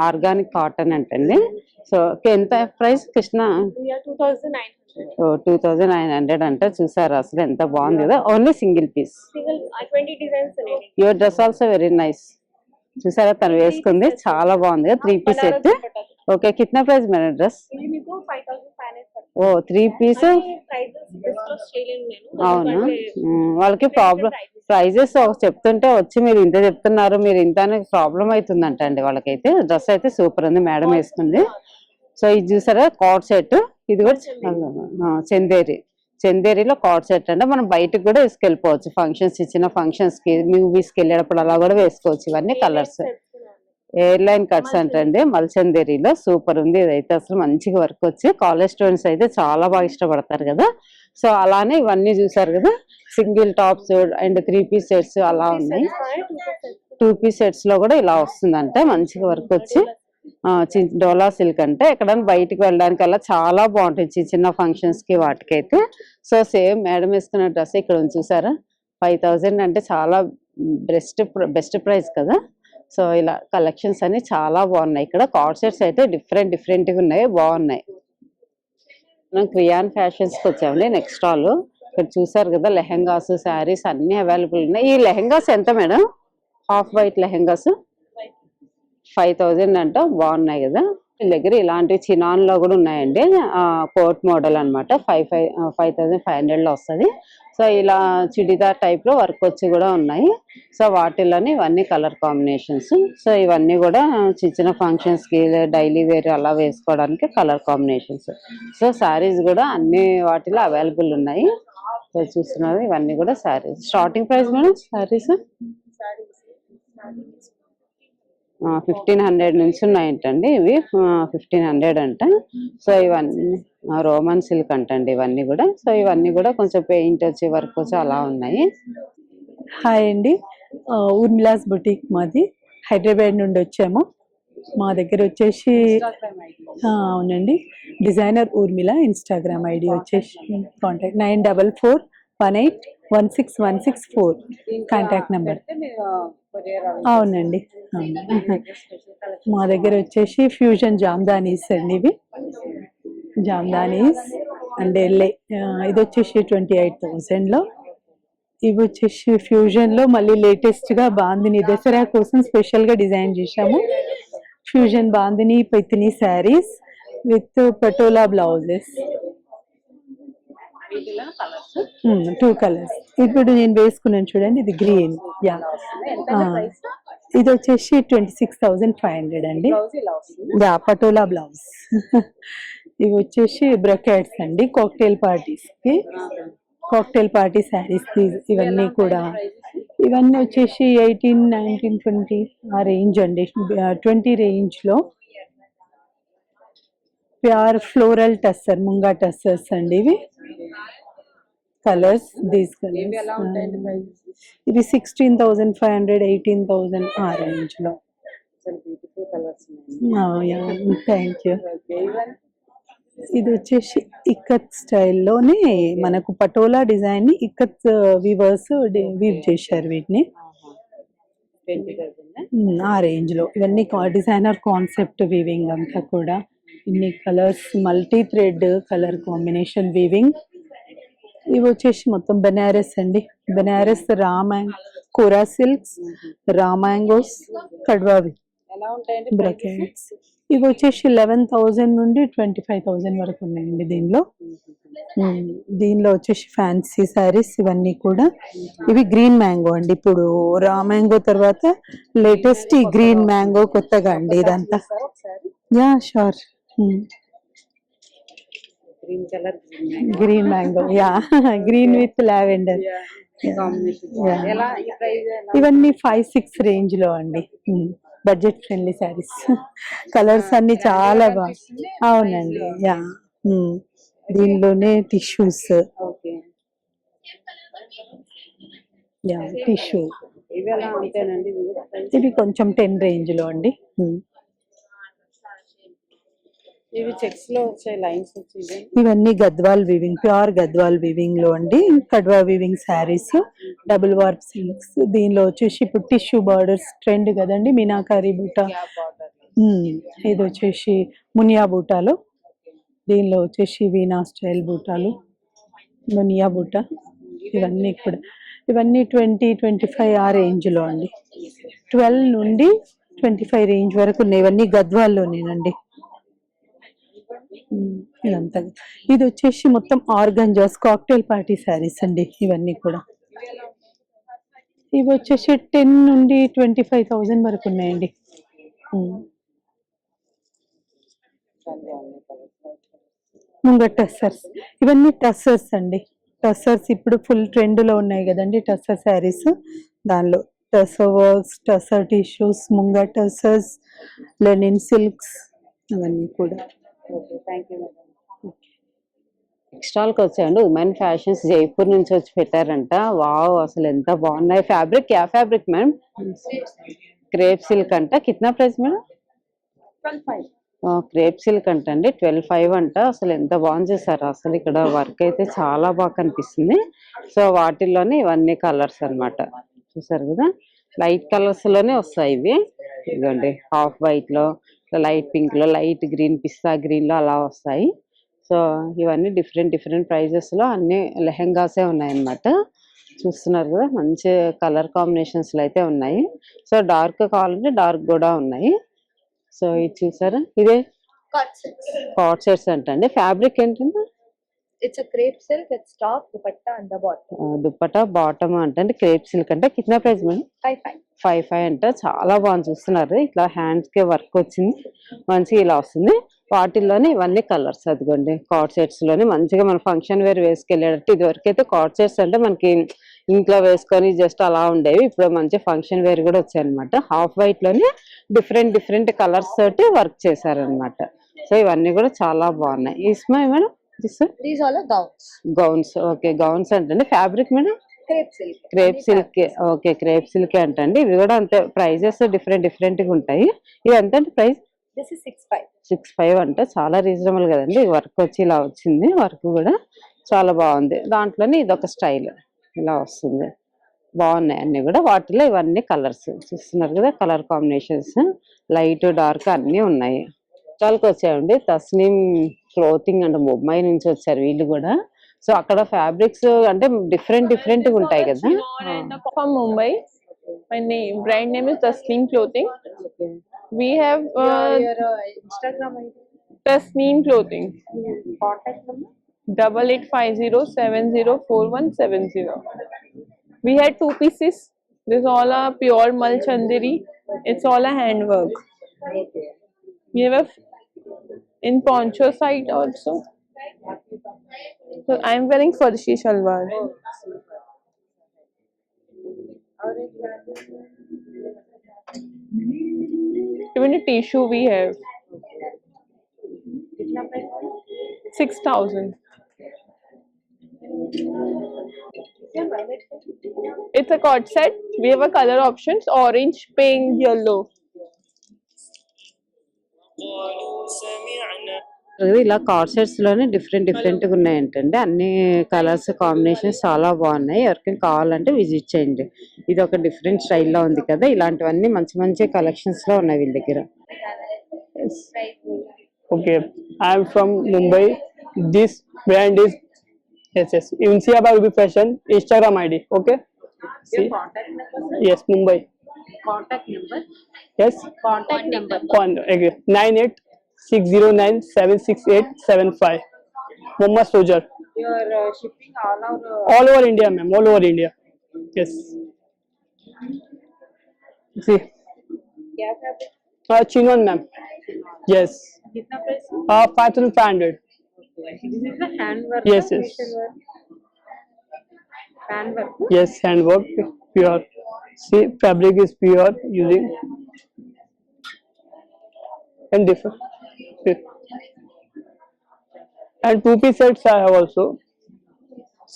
ఆర్గానిక్ కాటన్ అంటండి. సో ఎంత ప్రైస్ కృష్ణ? 2900 అంటే చూసారు అసలు ఎంత బాగుంది కదా. Only single piece. Your dress also very nice. చూసారా తను వేసుకుంది చాలా బాగుంది కదా. 3 piece set. Okay, కిतना price madam dress? ఓ 3 పీస్. అవునా, వాళ్ళకి ప్రాబ్లం ప్రైజెస్ చెప్తుంటే వచ్చి మీరు ఇంత చెప్తున్నారు, మీరు ఇంత ప్రాబ్లం అవుతుందంట అండి వాళ్ళకైతే. డ్రెస్ అయితే సూపర్ ఉంది, మేడం వేసుకుంది. సో ఇది చూసారా కార్డ్ సెట్, ఇది కూడా చందేరిలో కార్డ్ సెట్ అంటే మనం బయటకు కూడా వేసుకెళ్ళిపోవచ్చు. ఫంక్షన్స్, ఇచ్చిన ఫంక్షన్స్ కి, మూవీస్ కి వెళ్ళేటప్పుడు అలా కూడా వేసుకోవచ్చు. ఇవన్నీ కలర్స్ ఎయిర్ లైన్ కట్స్ అంటండి, మల్చందేరిలో సూపర్ ఉంది. ఇదైతే అసలు మంచిగా వర్క్ వచ్చి కాలేజ్ స్టూడెంట్స్ అయితే చాలా బాగా ఇష్టపడతారు కదా. సో అలానే ఇవన్నీ చూసారు కదా, single tops and 3 piece sets అలా ఉన్నాయి. 2 పీస్ సెట్స్ లో కూడా ఇలా వస్తుందంటే మంచిగా వర్క్ వచ్చి. డోలా సిల్క్ అంటే ఎక్కడైనా బయటికి వెళ్ళడానికి అలా చాలా బాగుంటుంది, చిన్న ఫంక్షన్స్ కి వాటికైతే. సో సేమ్ మేడం వేసుకున్న డ్రెస్ ఇక్కడ ఉంది చూసారా, 5000 అంటే చాలా బెస్ట్ ప్రైస్ కదా. సో ఇలా కలెక్షన్స్ అన్ని చాలా బాగున్నాయి. ఇక్కడ కార్డ్ సెట్స్ అయితే డిఫరెంట్ గా ఉన్నాయి, బాగున్నాయి. మనం క్రియాన్ ఫ్యాషన్స్ కి వచ్చామండి. నెక్స్ట్ స్టాల్ ఇక్కడ చూసారు కదా, లెహెంగాస్, శారీస్ అన్ని అవైలబుల్ ఉన్నాయి. ఈ లెహెంగాస్ ఎంత మేడం? హాఫ్ వైట్ లెహెంగాస్ 5000 అంట, బాగున్నాయి కదా. వీళ్ళ దగ్గర ఇలాంటి చినాన్ లో కూడా ఉన్నాయండి, కోట్ మోడల్ అనమాట. 5500 లో వస్తుంది. సో ఇలా చుడిదార్ టైప్ లో వర్క్ వచ్చి కూడా ఉన్నాయి. సో వాటిల్లోనే ఇవన్నీ కలర్ కాంబినేషన్స్. సో ఇవన్నీ కూడా చిన్న ఫంక్షన్స్ కి, డైలీ వేర్ అలా వేసుకోవడానికి కలర్ కాంబినేషన్స్. సో శారీస్ కూడా అన్ని వాటిలో అవైలబుల్ ఉన్నాయి. సో చూస్తున్నారు ఇవన్నీ కూడా saris. Starting price madam saris 1500 నుంచి ఉన్నాయంటండి. ఇవి 1500 అంట. సో ఇవన్నీ రోమన్ సిల్క్ అంటండి ఇవన్నీ కూడా. సో ఇవన్నీ కూడా కొంచెం పెయింట్ వచ్చి వర్క్ వచ్చి అలా ఉన్నాయి. హాయ్ అండి, ఊర్మిళాస్ బుటీక్ మాది. హైదరాబాద్ నుండి వచ్చాము. మా దగ్గర వచ్చేసి అవునండి, డిజైనర్ ఊర్మిళ. ఇన్స్టాగ్రామ్ ఐడి వచ్చేసి కాంటాక్ట్ 9418186164 కాంటాక్ట్ నెంబర్. అవునండి, మా దగ్గర వచ్చేసి ఫ్యూజన్ జామ్దానీస్ అండి. ఇవి జామ్దానీస్ అండ్ ఇది వచ్చేసి 28,000 లో. ఇవి వచ్చేసి ఫ్యూజన్ లో మళ్ళీ లేటెస్ట్ గా బాందిని దసరా కోసం స్పెషల్ గా డిజైన్ చేశాము. Fusion bandhani Paithani saris with patola blouses. 2 colours. ఇప్పుడు నేను వేసుకున్నాను చూడండి, ఇది గ్రీన్. యా, ఇది వచ్చేసి 26,500 అండి. Yeah, patola blouse. ఇవి వచ్చేసి బ్రొకెట్స్ అండి, కాక్టైల్ పార్టీస్ కి, కాక్టైల్ పార్టీ శారీస్. ఇవన్నీ కూడా ఇవన్నీ వచ్చేసి 18, 19, 20 ఆ రేంజ్ అండి. 20 రేంజ్ లో pure floral tussar, munga tussars అండి. ఇవి కలర్స్, దీస్ కలర్స్. ఇవి 16,500, 18,000 ఆ రేంజ్ లో. Thank you. ఇది వచ్చేసి ఇక్కత్ స్టైల్లోనే మనకు పటోలా డిజైన్ ని ఇక్కత్ వీవర్స్ వీవ్ చేశారు వీటిని. ఆ రేంజ్ లో ఇవన్నీ డిజైనర్ కాన్సెప్ట్ వీవింగ్ అంతా కూడా ఇన్ని colours multi thread colour combination weaving. ఇవి వచ్చేసి మొత్తం బెనారస్ అండి, బెనారస్ కోరా సిల్క్స్, రామాంగోస్, కడ్వావి బ్రాకెట్స్. ఇవి వచ్చేసి 11,000 నుండి 25,000 వరకు ఉన్నాయండి దీనిలో. దీనిలో వచ్చేసి ఫ్యాన్సీ శారీస్ ఇవన్నీ కూడా. ఇవి గ్రీన్ మ్యాంగో అండి, ఇప్పుడు రా మ్యాంగో తర్వాత లేటెస్ట్ ఈ గ్రీన్ మ్యాంగో కొత్తగా అండి ఇదంతా. Yeah sure. Green mango, yeah green with lavender. ఇవన్నీ 5-6 రేంజ్ లో అండి, బడ్జెట్ ఫ్రెండ్లీ శారీస్. కలర్స్ అన్ని చాలా బాగుంది. అవునండి, యా. దీనిలోనే టిష్యూస్, యా టిష్యూ. ఇవి కొంచెం 10 రేంజ్ లో అండి. ఇవి చెక్స్ లో వచ్చే లైన్స్ వచ్చి ఇవన్నీ Gadwal weaving, pure Gadwal weaving లో అండి. కడ్వా weaving saris, double warp silks. దీనిలో వచ్చేసి ఇప్పుడు టిష్యూ బార్డర్స్ ట్రెండ్ కదండి, మీనాకారి బూటా. ఇది వచ్చేసి మునియా బూటాలో, దీనిలో వచ్చేసి వీనా స్టైల్ బూటాలు, మునియా బూటా. ఇవన్నీ కూడా ఇవన్నీ 20-25 ఆ రేంజ్ లో అండి. 12 నుండి 25 రేంజ్ వరకు ఉన్నాయి. ఇవన్నీ గద్వాల్లోనేనండి. ఇదంతా ఇది వచ్చేసి మొత్తం ఆర్గంజాస్ కాక్టైల్ పార్టీ శారీస్ అండి ఇవన్నీ కూడా. ఇవి వచ్చేసి 10 నుండి 25,000 వరకు ఉన్నాయండి. ముంగ టస్సర్స్, ఇవన్నీ టస్సర్స్ అండి. టస్సర్స్ ఇప్పుడు ఫుల్ ట్రెండ్ లో ఉన్నాయి కదండి టస్సర్ శారీస్. దానిలో tussar works, tussar tissues, ముంగ tussars, Lenin silks అవన్నీ కూడా. ఎక్స్ట్రాల్కి వచ్చాయండి, ఉమెన్ ఫ్యాషన్స్ జైపూర్ నుంచి వచ్చి పెట్టారంట. వావ్, అసలు ఎంత బాగున్నాయి. Fabric yeah fabric madam? Crepe silk అంట. కిतना ప్రైస్ మేడం? 12,500. క్రేప్ సిల్క్ అంట అండి, 12,500 అంట. అసలు ఎంత బాగుంది చేశారు. అసలు ఇక్కడ వర్క్ అయితే చాలా బాగా కనిపిస్తుంది. సో వాటిల్లోనే ఇవన్నీ కలర్స్ అన్నమాట, చూసారు కదా. లైట్ కలర్స్ లోనే వస్తాయి ఇవి. ఇదిగోండి, హాఫ్ వైట్ లో, లైట్ పింక్ లో, లైట్ గ్రీన్, పిస్తా గ్రీన్ లో అలా వస్తాయి. సో ఇవన్నీ డిఫరెంట్ ప్రైజెస్ లో అన్ని లెహెంగాసే ఉన్నాయన్నమాట. చూస్తున్నారు కదా, మంచి కలర్ కాంబినేషన్స్ లో అయితే ఉన్నాయి. సో డార్క్ కావాలంటే డార్క్ కూడా ఉన్నాయి. సో ఇది చూసారా, ఇదే కాట్ సెట్స్ అంటండి. ఫ్యాబ్రిక్ ఏంటంటే It's a crepe silk. It's top, dupatta and the bottom. Dupatta bottom అంటే క్రేప్ సిల్క్ అంటే కిतना ప్రైస్ మేడం? 5,500 అంట. చాలా బాగుంది, చూస్తున్నారు. ఇట్లా హ్యాండ్స్ కి వర్క్ వచ్చింది, మంచిగా ఇలా వస్తుంది. వాటిల్లోనే ఇవన్నీ కలర్స్. అదిగోండి, కార్డ్ సెట్స్ లోనే మంచిగా మన ఫంక్షన్ వేర్ వేసుకెళ్ళేటట్టు. ఇది వరకు అయితే కార్డ్ సెట్స్ అంటే మనకి ఇంట్లో వేసుకొని జస్ట్ అలా ఉండేవి. ఇప్పుడు మంచి ఫంక్షన్ వేర్ కూడా వచ్చాయి అనమాట. హాఫ్ వైట్ లోనే డిఫరెంట్ కలర్స్ తోటి వర్క్ చేశారనమాట. సో ఇవన్నీ కూడా చాలా బాగున్నాయి. ఇస్మా madam? These all are gowns. Gowns, okay. Gowns అంటే fabric madam? Crepe silk. Crepe silk, okay. Crepe silk అంటండి. ఇవి కూడా అంతే, ప్రైజెస్ డిఫరెంట్ గా ఉంటాయి. ఇది ఎంత అంటే ప్రైస్? This is 6,500. 6,500 అంటే చాలా రీజనబుల్ కదండి. వర్క్ వచ్చి ఇలా వచ్చింది, వర్క్ కూడా చాలా బాగుంది. దాంట్లోనే ఇదొక స్టైల్ ఇలా వస్తుంది. బాగున్నాయి అన్ని కూడా. వాటిలో ఇవన్నీ కలర్స్ చూస్తున్నారు కదా, కలర్ కాంబినేషన్స్ లైట్ డార్క్ అన్ని ఉన్నాయి. చాలాకి వచ్చాయండి. తస్నీం క్లోతింగ్ అంటే బొంబాయి నుంచి వచ్చారు వీళ్ళు కూడా. సో అక్కడ ఫ్యాబ్రిక్స్ అంటే డిఫరెంట్ గా ఉంటాయి కదా. From Mumbai. My brand name is Tasneem Clothing. We have Instagram ID? Tasneem Clothing. Contact number? 8850704170. We had 2 pieces. This all are pure Mal Chanderi. It's all a handwork. We have in poncho side also. So I am wearing Farshi shalwar. Even a tissue we have. 6,000. It's a cord set. We have a color options: orange, pink, yellow. ఇలా కార్డ్ సెట్స్ లోనే డిఫరెంట్ గా ఉన్నాయంటండి. అన్ని కలర్స్ కాంబినేషన్స్ చాలా బాగున్నాయి. ఎవరికైనా కావాలంటే విజిట్ చేయండి. ఇది ఒక డిఫరెంట్ స్టైల్లో ఉంది కదా, ఇలాంటివన్నీ మంచి మంచి కలెక్షన్స్ లో ఉన్నాయి వీళ్ళ దగ్గర. Okay, I am from Mumbai. This brand is yes. Insia by Ruby Fashion Instagram ID. Okay. See? Yes, Mumbai. Contact number. Yes. Contact number. 9860976875. Mohammed Sojar. You are shipping all All over India, ma'am. All over India. Yes. See. क्या fabric? Chinon, ma'am. Yes. कितना price? 5,500. This is the hand work. Yes, yes. machine work? Hand work. Yes, handwork, pure. See, fabric is pure using and different. Okay. And 2-piece sets I have also.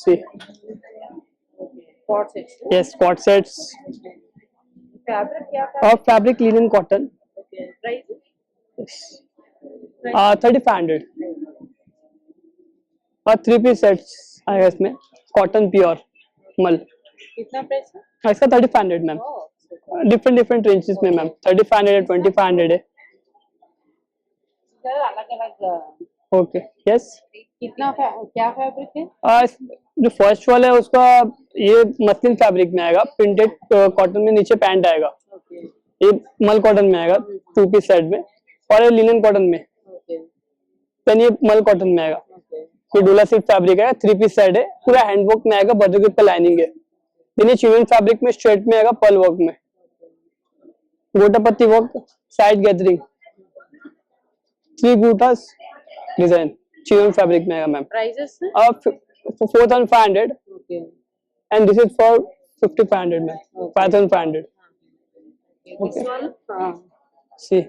See, Quad sets. yes, quad sets Fabric क्या of fabric linen cotton. Okay. Price? Yes. 3,500. और 3-piece sets आएगा इसमें कॉटन प्योर मल. कितना प्राइस है? इसका 3,500 मैम. डिफरेंट रेंजेस में मैम. 3,500 है, 2,500 है. सर अलग अलग ओके. यस. कितना क्या फैब्रिक है? जो फर्स्ट वाला है उसका ये मसलिन फैब्रिक में आएगा. प्रिंटेड कॉटन में नीचे पैंट आएगा. ओके. ये मल कॉटन में आएगा 2-piece सेट में. और ये लिनन कॉटन में. ओके. देन ये मल कॉटन में आएगा. ओके. ये डोला सिल्क फैब्रिक है. 3-piece सेट है. पूरा हैंडवर्क में आएगा. बटर ग्रिप का लाइनिंग है. देन ये चिनन फैब्रिक में स्ट्रेट में आएगा. पर्ल वर्क में gota patti work. Side gathering 3 बूटास design Chinna fabric में आएगा ma'am. Prices? 4,500. Okay. And this is for 5,500 ma'am. 5,500. This one? See.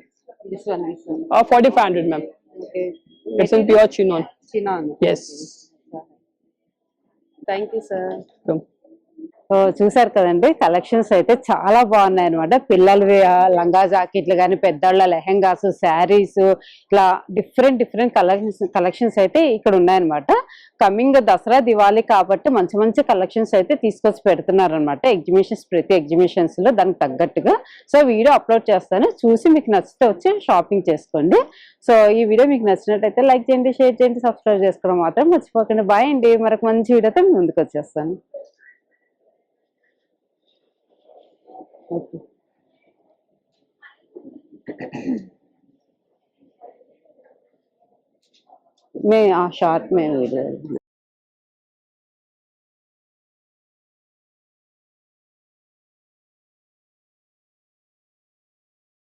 This one. 4,500 ma'am. Okay. It's in pure chinon. Chinon. Yes. Thank you, sir. Come. So చూసారు కదండి, కలెక్షన్స్ అయితే చాలా బాగున్నాయి అనమాట. పిల్లలవి లంగా జాకెట్లు కానీ, పెద్దవాళ్ళ లెహెంగాస్, శారీస్, ఇట్లా డిఫరెంట్ కలెక్షన్స్ అయితే ఇక్కడ ఉన్నాయన్నమాట. కమింగ్ దసరా దివాళీ కాబట్టి మంచి మంచి కలెక్షన్స్ అయితే తీసుకొచ్చి పెడుతున్నారు అనమాట. ప్రతి ఎగ్జిబిషన్స్ లో దానికి తగ్గట్టుగా. సో వీడియో అప్లోడ్ చేస్తాను, చూసి మీకు నచ్చితే వచ్చి షాపింగ్ చేసుకోండి. సో ఈ వీడియో మీకు నచ్చినట్టయితే లైక్ చేయండి, షేర్ చేయండి, సబ్స్క్రైబ్ చేసుకోవడం మాత్రం మర్చిపోకండి. బాయ్ అండి. మరొక మంచి వీడియోతో ముందుకు వచ్చేస్తాను. मैं शॉर्ट में